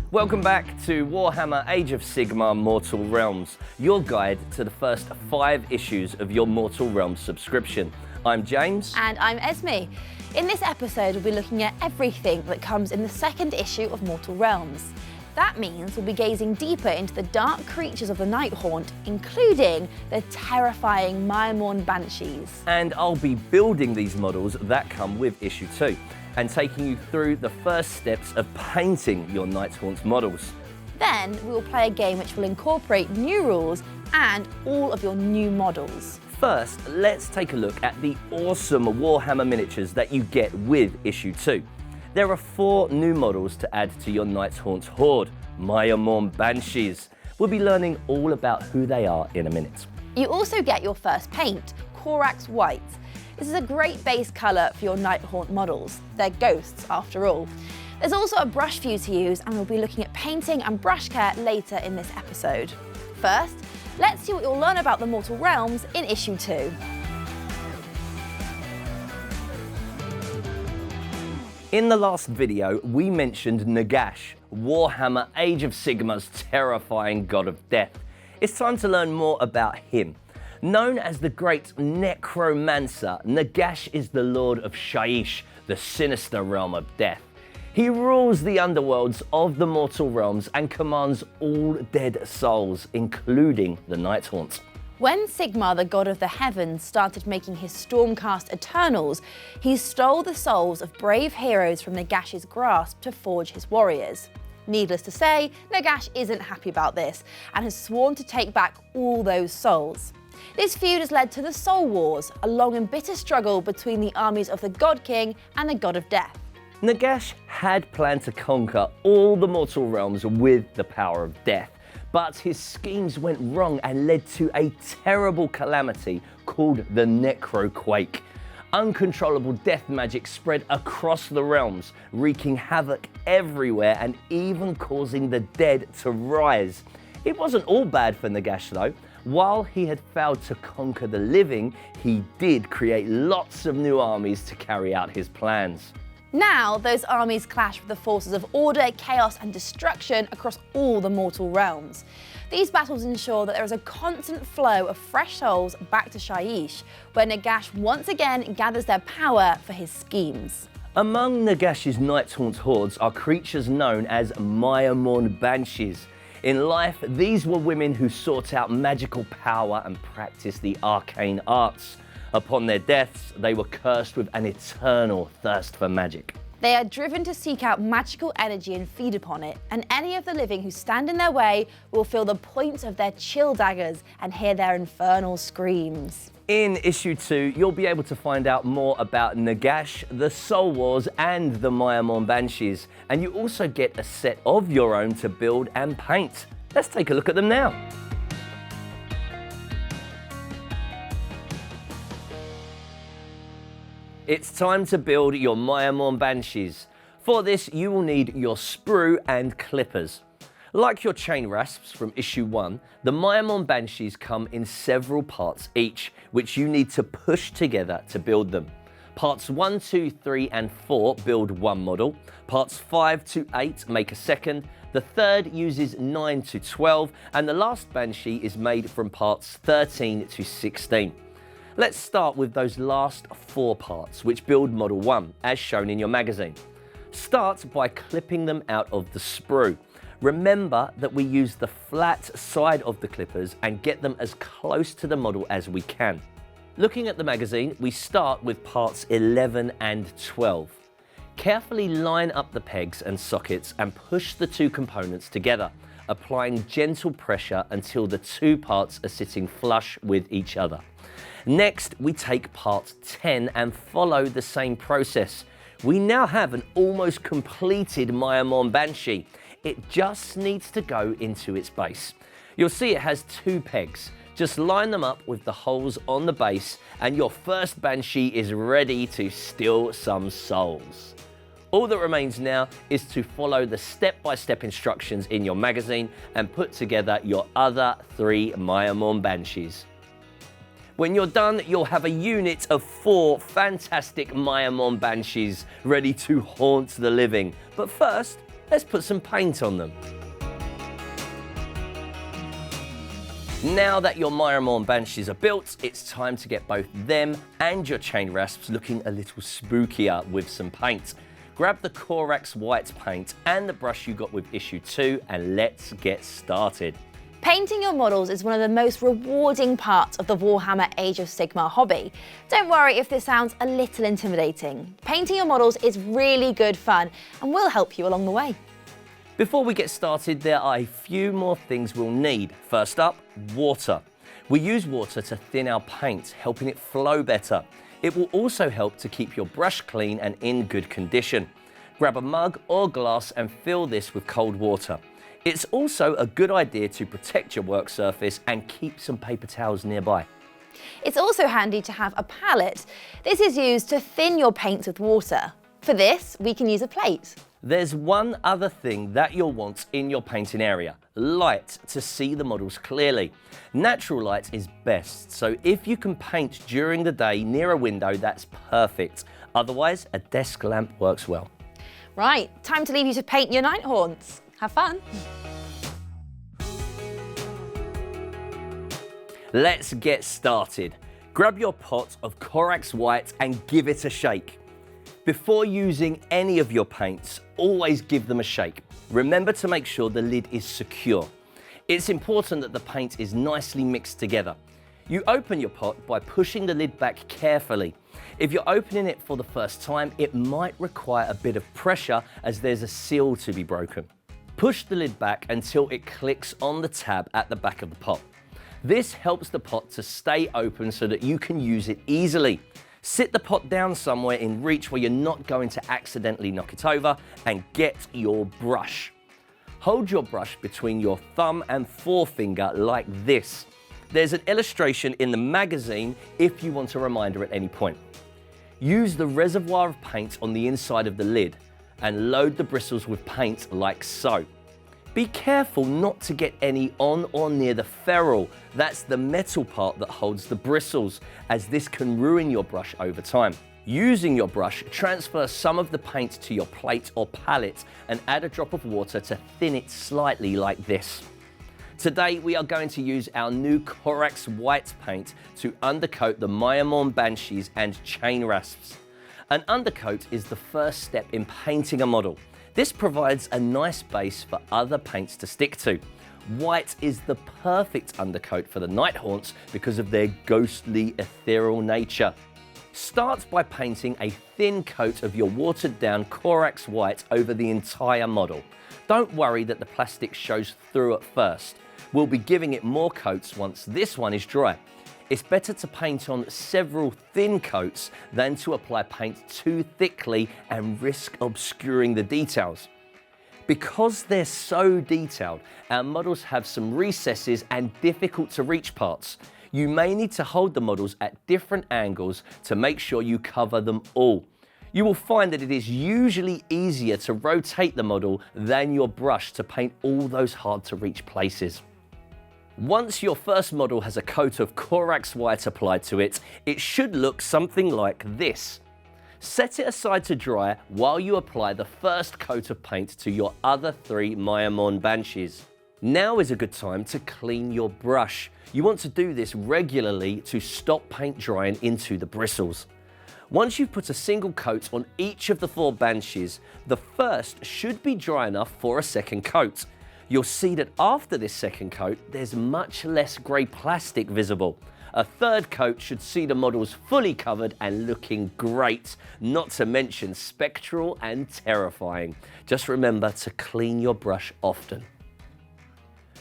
Welcome back to Warhammer Age of Sigmar Mortal Realms, your guide to the first 5 issues of your Mortal Realms subscription. I'm James. And I'm Esme. In this episode, we'll be looking at everything that comes in the second issue of Mortal Realms. That means we'll be gazing deeper into the dark creatures of the Nighthaunt, including the terrifying Miremorn Banshees. And I'll be building these models that come with issue 2. And taking you through the first steps of painting your Nighthaunt models. Then we will play a game which will incorporate new rules and all of your new models. First, let's take a look at the awesome Warhammer miniatures that you get with issue 2. There are 4 new models to add to your Nighthaunt Horde, Miremorn Banshees. We'll be learning all about who they are in a minute. You also get your first paint, Corax White. This is a great base colour for your Nighthaunt models. They're ghosts, after all. There's also a brush for you to use, and we'll be looking at painting and brush care later in this episode. First, let's see what you'll learn about the Mortal Realms in issue 2. In the last video, we mentioned Nagash, Warhammer Age of Sigmar's terrifying god of death. It's time to learn more about him. Known as the Great Necromancer, Nagash is the Lord of Shyish, the sinister realm of death. He rules the underworlds of the Mortal Realms and commands all dead souls, including the Nighthaunt. When Sigmar, the god of the heavens, started making his Stormcast Eternals, he stole the souls of brave heroes from Nagash's grasp to forge his warriors. Needless to say, Nagash isn't happy about this and has sworn to take back all those souls. This feud has led to the Soul Wars, a long and bitter struggle between the armies of the God King and the God of Death. Nagash had planned to conquer all the Mortal Realms with the power of death, but his schemes went wrong and led to a terrible calamity called the Necroquake. Uncontrollable death magic spread across the realms, wreaking havoc everywhere and even causing the dead to rise. It wasn't all bad for Nagash though. While he had failed to conquer the living, he did create lots of new armies to carry out his plans. Now, those armies clash with the forces of order, chaos and destruction across all the Mortal Realms. These battles ensure that there is a constant flow of fresh souls back to Shyish, where Nagash once again gathers their power for his schemes. Among Nagash's Nighthaunt hordes are creatures known as Miremorn Banshees. In life, these were women who sought out magical power and practiced the arcane arts. Upon their deaths, they were cursed with an eternal thirst for magic. They are driven to seek out magical energy and feed upon it, and any of the living who stand in their way will feel the points of their chill daggers and hear their infernal screams. In issue 2, you'll be able to find out more about Nagash, the Soul Wars, and the Miremorn Banshees. And you also get a set of your own to build and paint. Let's take a look at them now. It's time to build your Miremorn Banshees. For this, you will need your sprue and clippers. Like your chain rasps from issue 1, the Miremorn Banshees come in several parts each, which you need to push together to build them. Parts 1, 2, 3 and 4 build one model, parts 5 to 8 make a second, the third uses 9 to 12, and the last Banshee is made from parts 13 to 16. Let's start with those last 4 parts, which build model 1, as shown in your magazine. Start by clipping them out of the sprue. Remember that we use the flat side of the clippers and get them as close to the model as we can. Looking at the magazine, we start with parts 11 and 12. Carefully line up the pegs and sockets and push the 2 components together, applying gentle pressure until the 2 parts are sitting flush with each other. Next, we take part 10 and follow the same process. We now have an almost completed Miremorn Banshee. It just needs to go into its base. You'll see it has 2 pegs. Just line them up with the holes on the base and your first Banshee is ready to steal some souls. All that remains now is to follow the step-by-step instructions in your magazine and put together your other 3 Miremorn Banshees. When you're done, you'll have a unit of 4 fantastic Miremorn Banshees ready to haunt the living. But first, let's put some paint on them. Now that your Maya Moore Banshees are built, it's time to get both them and your chain rasps looking a little spookier with some paint. Grab the Corax white paint and the brush you got with issue 2 and let's get started. Painting your models is one of the most rewarding parts of the Warhammer Age of Sigmar hobby. Don't worry if this sounds a little intimidating. Painting your models is really good fun and will help you along the way. Before we get started, there are a few more things we'll need. First up, water. We use water to thin our paint, helping it flow better. It will also help to keep your brush clean and in good condition. Grab a mug or glass and fill this with cold water. It's also a good idea to protect your work surface and keep some paper towels nearby. It's also handy to have a palette. This is used to thin your paints with water. For this, we can use a plate. There's one other thing that you'll want in your painting area: light to see the models clearly. Natural light is best, so if you can paint during the day near a window, that's perfect. Otherwise, a desk lamp works well. Right, time to leave you to paint your night haunts. Have fun. Let's get started. Grab your pot of Corax white and give it a shake. Before using any of your paints, always give them a shake. Remember to make sure the lid is secure. It's important that the paint is nicely mixed together. You open your pot by pushing the lid back carefully. If you're opening it for the first time, it might require a bit of pressure as there's a seal to be broken. Push the lid back until it clicks on the tab at the back of the pot. This helps the pot to stay open so that you can use it easily. Sit the pot down somewhere in reach where you're not going to accidentally knock it over, and get your brush. Hold your brush between your thumb and forefinger like this. There's an illustration in the magazine if you want a reminder at any point. Use the reservoir of paint on the inside of the lid and load the bristles with paint like so. Be careful not to get any on or near the ferrule. That's the metal part that holds the bristles, as this can ruin your brush over time. Using your brush, transfer some of the paint to your plate or palette and add a drop of water to thin it slightly like this. Today we are going to use our new Corax white paint to undercoat the Maya Moore Banshees and chain rasps. An undercoat is the first step in painting a model. This provides a nice base for other paints to stick to. White is the perfect undercoat for the night haunts because of their ghostly, ethereal nature. Start by painting a thin coat of your watered down Corax white over the entire model. Don't worry that the plastic shows through at first. We'll be giving it more coats once this one is dry. It's better to paint on several thin coats than to apply paint too thickly and risk obscuring the details. Because they're so detailed, our models have some recesses and difficult to reach parts. You may need to hold the models at different angles to make sure you cover them all. You will find that it is usually easier to rotate the model than your brush to paint all those hard to reach places. Once your first model has a coat of Corax white applied to it, it should look something like this. Set it aside to dry while you apply the first coat of paint to your other 3 Maya Moore Banshees. Now is a good time to clean your brush. You want to do this regularly to stop paint drying into the bristles. Once you've put a single coat on each of the 4 Banshees, the first should be dry enough for a second coat. You'll see that after this second coat, there's much less grey plastic visible. A third coat should see the models fully covered and looking great, not to mention spectral and terrifying. Just remember to clean your brush often.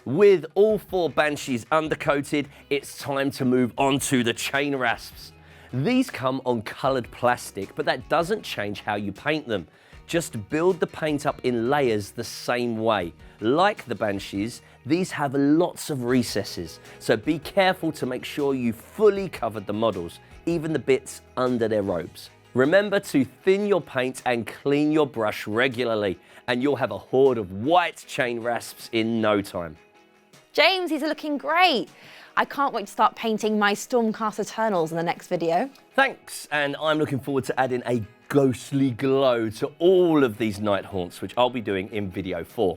With all 4 Banshees undercoated, it's time to move on to the chain rasps. These come on coloured plastic, but that doesn't change how you paint them. Just build the paint up in layers the same way. Like the Banshees, these have lots of recesses, so be careful to make sure you fully covered the models, even the bits under their robes. Remember to thin your paint and clean your brush regularly, and you'll have a horde of white chain rasps in no time. James, these are looking great. I can't wait to start painting my Stormcast Eternals in the next video. Thanks, and I'm looking forward to adding a ghostly glow to all of these night haunts, which I'll be doing in video 4.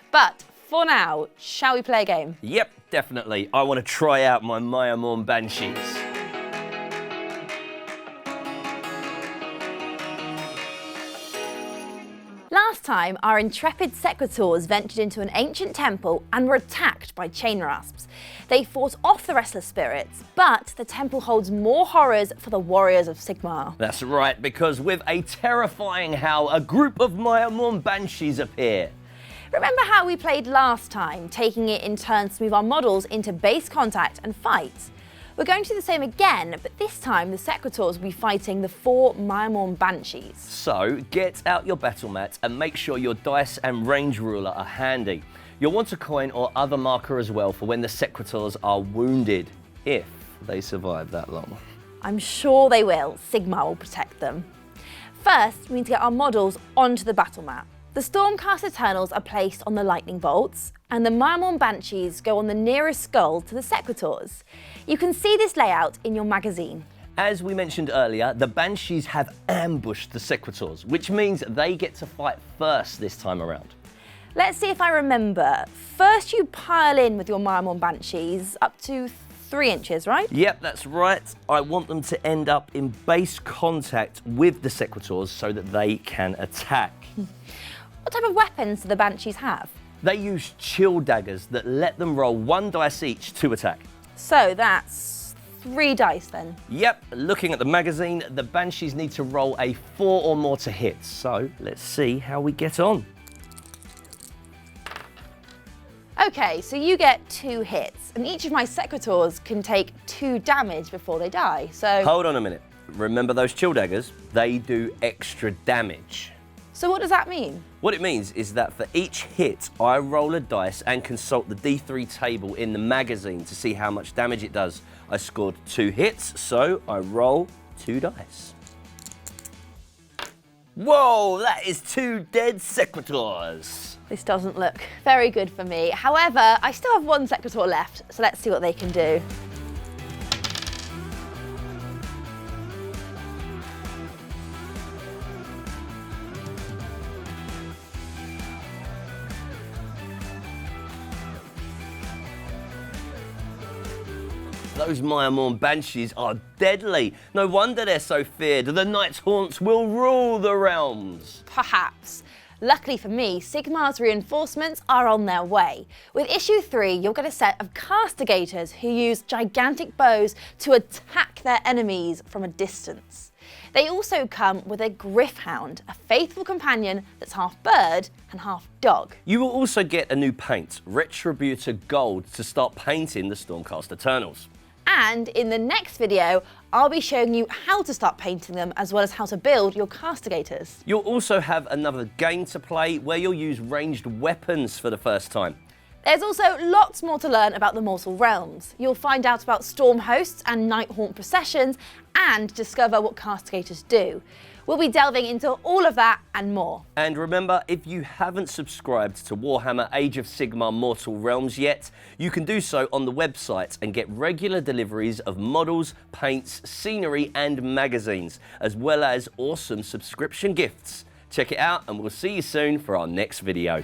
But for now, shall we play a game? Yep, definitely. I want to try out my Maya Morn Banshees. Last time, our intrepid sequitors ventured into an ancient temple and were attacked by chain rasps. They fought off the restless spirits, but the temple holds more horrors for the warriors of Sigmar. That's right, because with a terrifying howl, a group of Maya Morn Banshees appear. Remember how we played last time, taking it in turns to move our models into base contact and fight? We're going to do the same again, but this time the sequitors will be fighting the 4 Maya Morn Banshees. So get out your battle mat and make sure your dice and range ruler are handy. You'll want a coin or other marker as well for when the sequitors are wounded, if they survive that long. I'm sure they will. Sigmar will protect them. First, we need to get our models onto the battle mat. The Stormcast Eternals are placed on the lightning bolts, and the Maya Morn Banshees go on the nearest skull to the sequitors. You can see this layout in your magazine. As we mentioned earlier, the Banshees have ambushed the sequitors, which means they get to fight first this time around. Let's see if I remember. First you pile in with your Maya Morn Banshees up to 3 inches, right? Yep, that's right. I want them to end up in base contact with the sequitors so that they can attack. What type of weapons do the Banshees have? They use chill daggers that let them roll 1 dice each to attack. So that's 3 dice then. Yep, looking at the magazine, the Banshees need to roll a 4 or more to hit. So let's see how we get on. Okay, so you get 2 hits, and each of my sequitors can take 2 damage before they die, so... Hold on a minute. Remember those chill daggers? They do extra damage. So what does that mean? What it means is that for each hit, I roll a dice and consult the D3 table in the magazine to see how much damage it does. I scored 2 hits, so I roll 2 dice. Whoa, that is 2 dead sequitors. This doesn't look very good for me. However, I still have 1 sequitor left, so let's see what they can do. Those Maya Morn Banshees are deadly. No wonder they're so feared. The Night's Haunts will rule the realms. Perhaps. Luckily for me, Sigmar's reinforcements are on their way. With issue 3, you'll get a set of castigators who use gigantic bows to attack their enemies from a distance. They also come with a Gryph-hound, a faithful companion that's half bird and half dog. You will also get a new paint, Retributor Gold, to start painting the Stormcast Eternals. And in the next video, I'll be showing you how to start painting them as well as how to build your castigators. You'll also have another game to play where you'll use ranged weapons for the first time. There's also lots more to learn about the mortal realms. You'll find out about storm hosts and night haunt processions and discover what castigators do. We'll be delving into all of that and more. And remember, if you haven't subscribed to Warhammer Age of Sigmar Mortal Realms yet, you can do so on the website and get regular deliveries of models, paints, scenery and magazines, as well as awesome subscription gifts. Check it out and we'll see you soon for our next video.